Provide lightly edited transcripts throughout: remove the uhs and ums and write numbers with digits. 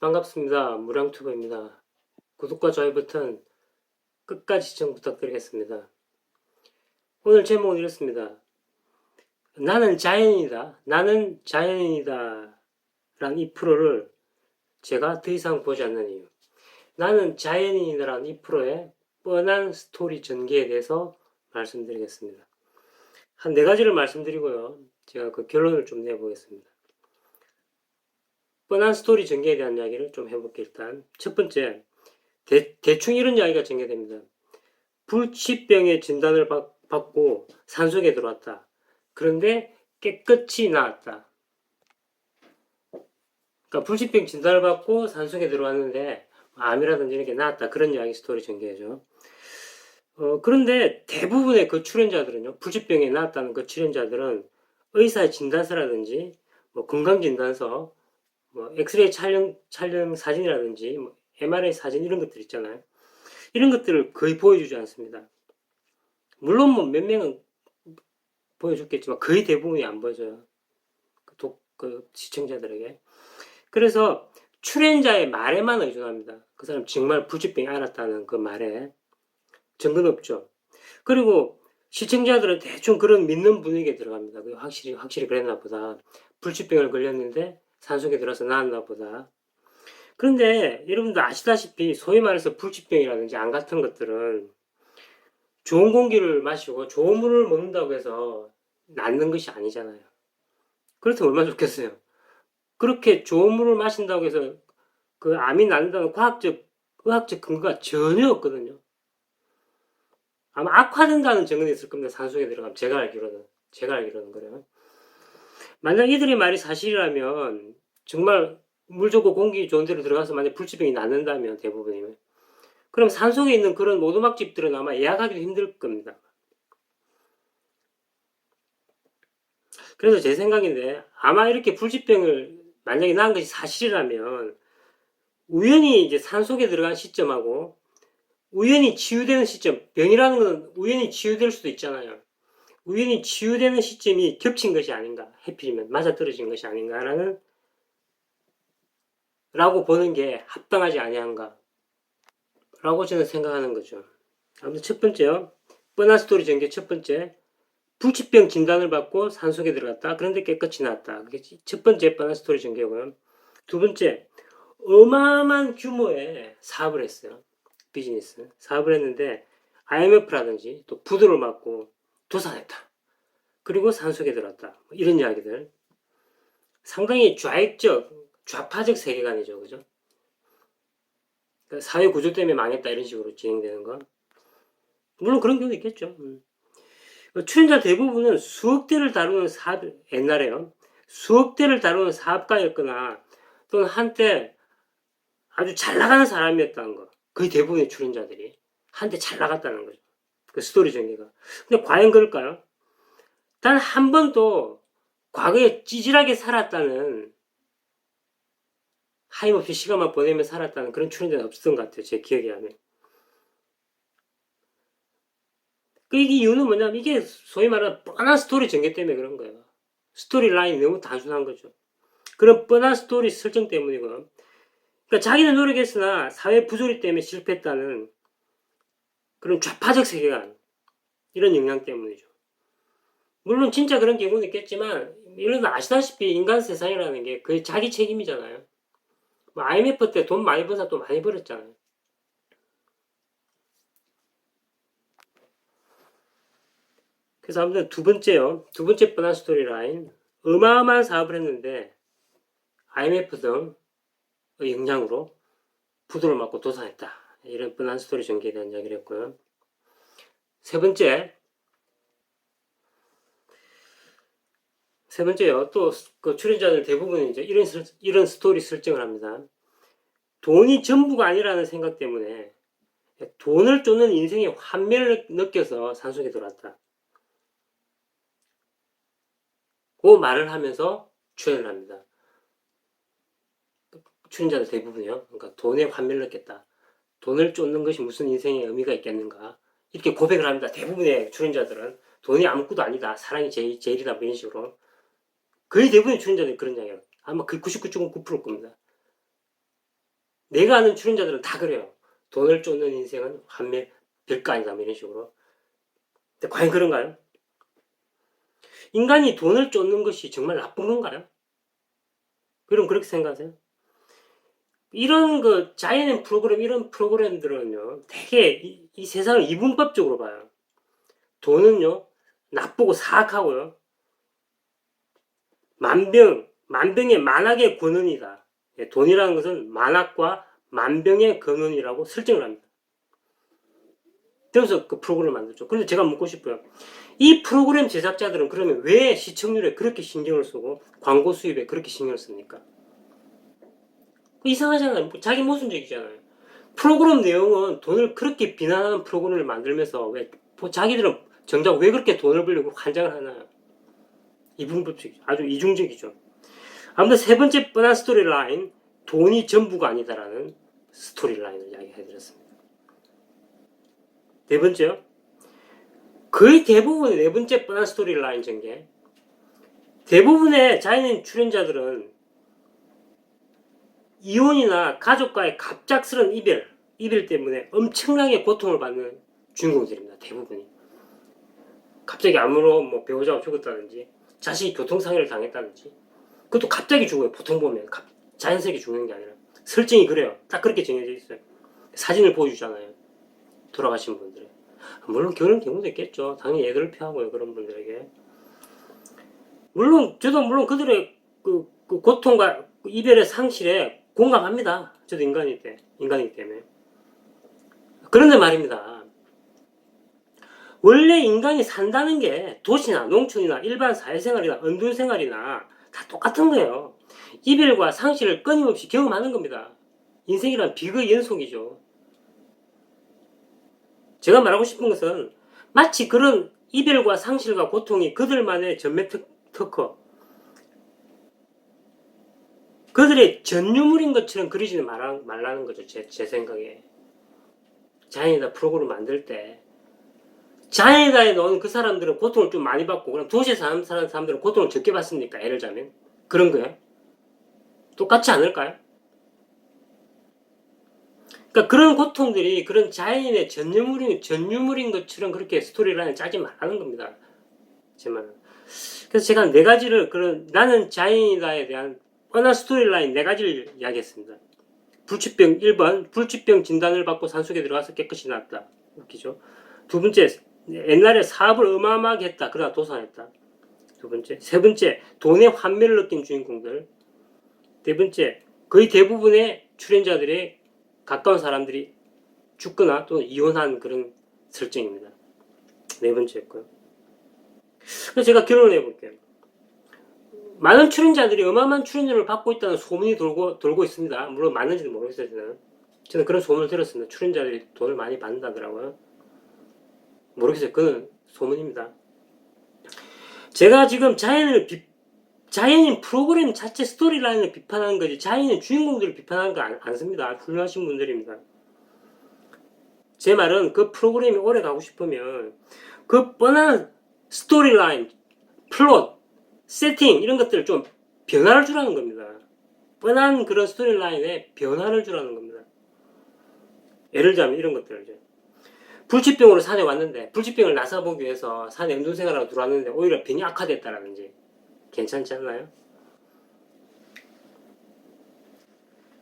반갑습니다. 무량투브입니다. 구독과 좋아요 버튼 끝까지 시청 부탁드리겠습니다. 오늘 제목은 이렇습니다. 나는 자연이다. 나는 자연이다. 라는 이 프로를 제가 더 이상 보지 않는 이유. 나는 자연인이다 라는 이 프로의 뻔한 스토리 전개에 대해서 말씀드리겠습니다. 한 네 가지를 말씀드리고요. 제가 그 결론을 좀 내보겠습니다. 뻔한 스토리 전개에 대한 이야기를 좀 해볼게요. 일단 첫 번째, 대충 이런 이야기가 전개됩니다. 불치병의 진단을 받고 산속에 들어왔다. 그런데 깨끗이 나았다. 그러니까 불치병 진단을 받고 산속에 들어왔는데 암이라든지 이렇게 나았다. 그런 이야기 스토리 전개죠. 그런데 대부분의 그 출연자들은요, 불치병에 나았다는 그 출연자들은 의사의 진단서라든지 뭐 건강진단서, 뭐 엑스레이 촬영 사진이라든지 뭐 MRI 사진 이런 것들 있잖아요. 이런 것들을 거의 보여주지 않습니다. 물론 뭐 몇 명은 보여줬겠지만 거의 대부분이 안 보여줘요. 그 시청자들에게. 그래서 출연자의 말에만 의존합니다. 그 사람 정말 불치병이 앓았다는 그 말에 증거는 없죠. 그리고 시청자들은 대충 그런 믿는 분위기에 들어갑니다. 확실히 그랬나 보다. 불치병을 걸렸는데 산속에 들어서 나았나 보다. 그런데 여러분들 아시다시피 소위 말해서 불치병이라든지 암 같은 것들은 좋은 공기를 마시고 좋은 물을 먹는다고 해서 낫는 것이 아니잖아요. 그렇다면 얼마나 좋겠어요. 그렇게 좋은 물을 마신다고 해서 그 암이 낫는다는 의학적 근거가 전혀 없거든요. 아마 악화된다는 증언이 있을 겁니다. 산속에 들어가면 제가 알기로는 그래요. 만약 이들의 말이 사실이라면 정말 물 좋고 공기 좋은 데로 들어가서 만약 불치병이 낫는다면 대부분이면 그럼 산속에 있는 그런 오두막집들은 아마 예약하기도 힘들 겁니다. 그래서 제 생각인데 아마 이렇게 불치병을 만약에 낳은 것이 사실이라면 우연히 이제 산속에 들어간 시점하고 우연히 치유되는 시점, 병이라는 건 우연히 치유될 수도 있잖아요. 우연히 치유되는 시점이 겹친 것이 아닌가, 해필이면 맞아떨어진 것이 아닌가라는 라고 보는 게 합당하지 아니한가 라고 저는 생각하는 거죠. 아무튼 첫 번째요. 뻔한 스토리 전개 첫 번째. 불치병 진단을 받고 산속에 들어갔다. 그런데 깨끗이 나왔다. 그게 첫 번째 뻔한 스토리 전개고요. 두 번째, 어마어마한 규모의 사업을 했어요. 비즈니스. 사업을 했는데 IMF라든지 또 부도를 맞고 도산했다. 그리고 산속에 들어갔다. 이런 이야기들. 상당히 좌파적 세계관이죠. 그죠? 그러니까 사회 구조 때문에 망했다. 이런 식으로 진행되는 거. 물론 그런 경우도 있겠죠. 출연자 대부분은 수억 대를 다루는 옛날에요. 수억 대를 다루는 사업가였거나 또는 한때 아주 잘 나가는 사람이었다는 거. 거의 대부분의 출연자들이. 한때 잘 나갔다는 거죠. 그 스토리 전개가. 근데 과연 그럴까요? 단 한 번도 과거에 찌질하게 살았다는 하염없이 시간만 보내며 살았다는 그런 출연자는 없었던 것 같아요. 제 기억에 하면. 그 이유는 뭐냐면 이게 소위 말하는 뻔한 스토리 전개 때문에 그런 거예요. 스토리 라인이 너무 단순한 거죠. 그런 뻔한 스토리 설정 때문이고. 그러니까 자기는 노력했으나 사회 부조리 때문에 실패했다는 그런 좌파적 세계관. 이런 영향 때문이죠. 물론 진짜 그런 경우는 있겠지만 여러분 아시다시피 인간 세상이라는 게 거의 자기 책임이잖아요. 뭐 IMF 때 돈 많이 버서 또 많이 벌었잖아요. 그래서 아무튼 두 번째요. 두 번째 뻔한 스토리라인. 어마어마한 사업을 했는데 IMF 등의 영향으로 부도를 맞고 도산했다. 이런 뻔한 스토리 전개에 대한 이야기를 했고요. 세 번째요. 또 그 출연자들 대부분 이제 이런 스토리 설정을 합니다. 돈이 전부가 아니라는 생각 때문에 돈을 쫓는 인생의 환멸을 느껴서 산속에 들어왔다. 그 말을 하면서 출연을 합니다. 출연자들 대부분이요. 그러니까 돈에 환멸을 느꼈다. 돈을 쫓는 것이 무슨 인생의 의미가 있겠는가. 이렇게 고백을 합니다. 대부분의 출연자들은 돈이 아무것도 아니다. 사랑이 제일이다. 뭐 이런 식으로. 거의 대부분의 출연자들이 그런 이야기예요. 아마 그 99.9%일 겁니다. 내가 아는 출연자들은 다 그래요. 돈을 쫓는 인생은 환멸 별거 아니다 이런 식으로. 근데 과연 그런가요? 인간이 돈을 쫓는 것이 정말 나쁜 건가요? 그럼 그렇게 생각하세요? 이런 자이언 프로그램, 이런 프로그램들은요, 되게 이 세상을 이분법적으로 봐요. 돈은요, 나쁘고 사악하고요, 만병의 만악의 근원이다. 예, 돈이라는 것은 만악과 만병의 근원이라고 설정을 합니다. 그래서 그 프로그램을 만들죠. 그런데 제가 묻고 싶어요. 이 프로그램 제작자들은 그러면 왜 시청률에 그렇게 신경을 쓰고 광고 수입에 그렇게 신경을 씁니까? 이상하잖아요. 자기 모순적이잖아요. 프로그램 내용은 돈을 그렇게 비난하는 프로그램을 만들면서 왜 자기들은 정작 왜 그렇게 돈을 벌려고 환장을 하나요? 이분법적이죠. 아주 이중적이죠. 아무튼 세 번째 뻔한 스토리라인, 돈이 전부가 아니다라는 스토리라인을 이야기해드렸습니다. 네 번째요. 거의 대부분의 네 번째 뻔한 스토리라인 전개. 대부분의 자연인 출연자들은 이혼이나 가족과의 갑작스런 이별 때문에 엄청나게 고통을 받는 주인공들입니다. 대부분이. 갑자기 아무런 배우자가 죽었다든지, 자식이 교통상해를 당했다든지, 그것도 갑자기 죽어요. 보통 보면. 자연스럽게 죽는 게 아니라. 설정이 그래요. 딱 그렇게 정해져 있어요. 사진을 보여주잖아요. 돌아가신 분들의. 물론 그런 경우도 있겠죠. 당연히 애들을 피하고요. 그런 분들에게. 저도 물론 그들의 그 고통과 이별의 상실에 공감합니다. 저도 인간이기 때문에. 그런데 말입니다. 원래 인간이 산다는 게 도시나 농촌이나 일반 사회생활이나 은둔생활이나 다 똑같은 거예요. 이별과 상실을 끊임없이 경험하는 겁니다. 인생이란 비극의 연속이죠. 제가 말하고 싶은 것은 마치 그런 이별과 상실과 고통이 그들만의 전매 특허, 그들의 전유물인 것처럼 그리지는 말라는 거죠. 제 생각에. 자연이다 프로그램을 만들 때 자연이다에 넣은 그 사람들은 고통을 좀 많이 받고 그럼 도시에 사는 사람들은 고통을 적게 받습니까? 예를 들자면 그런 거예요. 똑같지 않을까요? 그러니까 그런 고통들이 그런 자연인의 전유물인 것처럼 그렇게 스토리라인을 짜지 말라는 겁니다. 제 말은. 그래서 제가 네 가지를 나는 자연이다에 대한 뻔한 스토리라인 네 가지를 이야기했습니다. 불치병 1번 불치병 진단을 받고 산속에 들어가서 깨끗이 나았다. 웃기죠. 두 번째 옛날에 사업을 어마어마하게 했다. 그러다 도산했다. 두 번째. 세 번째 돈의 환멸을 느낀 주인공들. 네 번째 거의 대부분의 출연자들의 가까운 사람들이 죽거나 또는 이혼한 그런 설정입니다. 네 번째였고요. 그래서 제가 결론을 해볼게요. 많은 출연자들이 어마어마한 출연료를 받고 있다는 소문이 돌고 있습니다. 물론 맞는지는 모르겠어요. 저는 그런 소문을 들었습니다. 출연자들이 돈을 많이 받는다더라고요. 모르겠어요. 그건 소문입니다. 제가 지금 자연인 프로그램 자체 스토리라인을 비판하는 거지 자연인 주인공들을 비판하는 거 않습니다. 훌륭하신 분들입니다. 제 말은 그 프로그램이 오래 가고 싶으면 그 뻔한 스토리라인, 플롯, 세팅 이런 것들을 좀 변화를 주라는 겁니다. 뻔한 그런 스토리라인에 변화를 주라는 겁니다. 예를 들자면 이런 것들이죠. 불치병으로 산에 왔는데 불치병을 나서보기 위해서 산에 연dun생활하고 들어왔는데 오히려 병이 악화됐다라든지 괜찮지 않나요?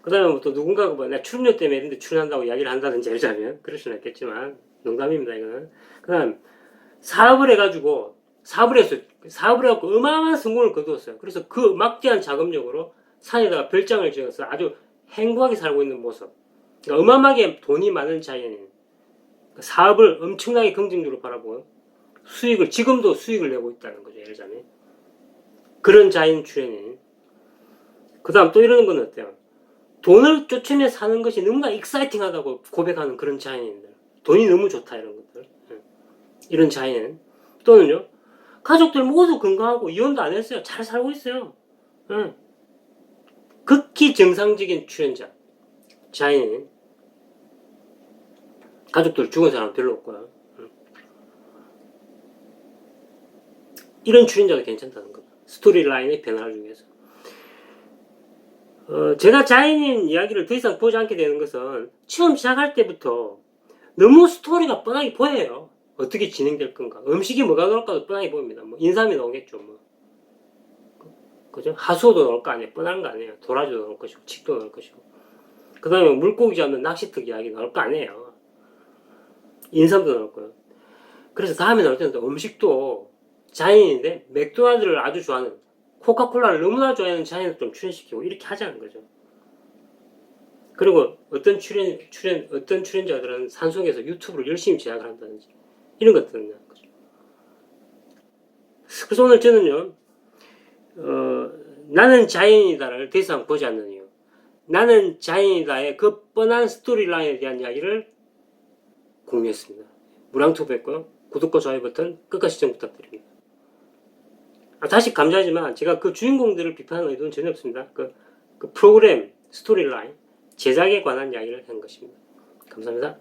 그 다음에 또 누군가가 내가 출연료 때문에 이런데 출연한다고 이야기를 한다든지 예를 들자면 그럴 수는 있겠지만 농담입니다 이거는. 그 다음 사업을 해가지고 사업을 해갖고 어마어마한 성공을 거두었어요. 그래서 그 막대한 자금력으로 산에다가 별장을 지어서 아주 행복하게 살고 있는 모습. 그러니까 어마어마하게 돈이 많은 자연인. 사업을 엄청나게 긍정적으로 바라보고 지금도 수익을 내고 있다는 거죠. 예를 들자면. 그런 자연 출연인. 그 다음 또 이러는 건 어때요? 돈을 쫓으며 사는 것이 너무나 익사이팅하다고 고백하는 그런 자연인들. 돈이 너무 좋다 이런 것들. 이런 자연. 또는요. 가족들 모두 건강하고 이혼도 안 했어요. 잘 살고 있어요. 극히 정상적인 출연자. 자연인. 가족들 죽은 사람 별로 없고요. 이런 출연자도 괜찮다는 거죠. 스토리라인의 변화를 주기 위해서. 제가 자연인 이야기를 더 이상 보지 않게 되는 것은 처음 시작할 때부터 너무 스토리가 뻔하게 보여요. 어떻게 진행될 건가. 음식이 뭐가 나올까도 뻔하게 보입니다. 뭐 인삼이 나오겠죠. 뭐. 그죠? 하수도 나올 거 아니에요. 뻔한 거 아니에요. 도라지도 나올 것이고, 칡도 나올 것이고. 그 다음에 물고기 잡는 낚시터 이야기 나올 거 아니에요. 인삼도 나올 거예요. 그래서 다음에 나올 때는 음식도 자연인인데 맥도날드를 아주 좋아하는, 코카콜라를 너무나 좋아하는 자연을 좀 출연시키고 이렇게 하자는 거죠. 그리고 어떤 출연자들은 산속에서 유튜브를 열심히 제작을 한다든지 이런 것들은 거죠. 그래서 오늘 저는요, 나는 자연이다를 더 이상 보지 않는 이유, 나는 자연이다의 그 뻔한 스토리라인에 대한 이야기를 공유했습니다. 무량투부했고요. 구독과 좋아요 버튼 끝까지 시청 부탁드립니다. 다시 감사하지만 제가 그 주인공들을 비판하는 의도는 전혀 없습니다. 그 프로그램 스토리라인 제작에 관한 이야기를 한 것입니다. 감사합니다.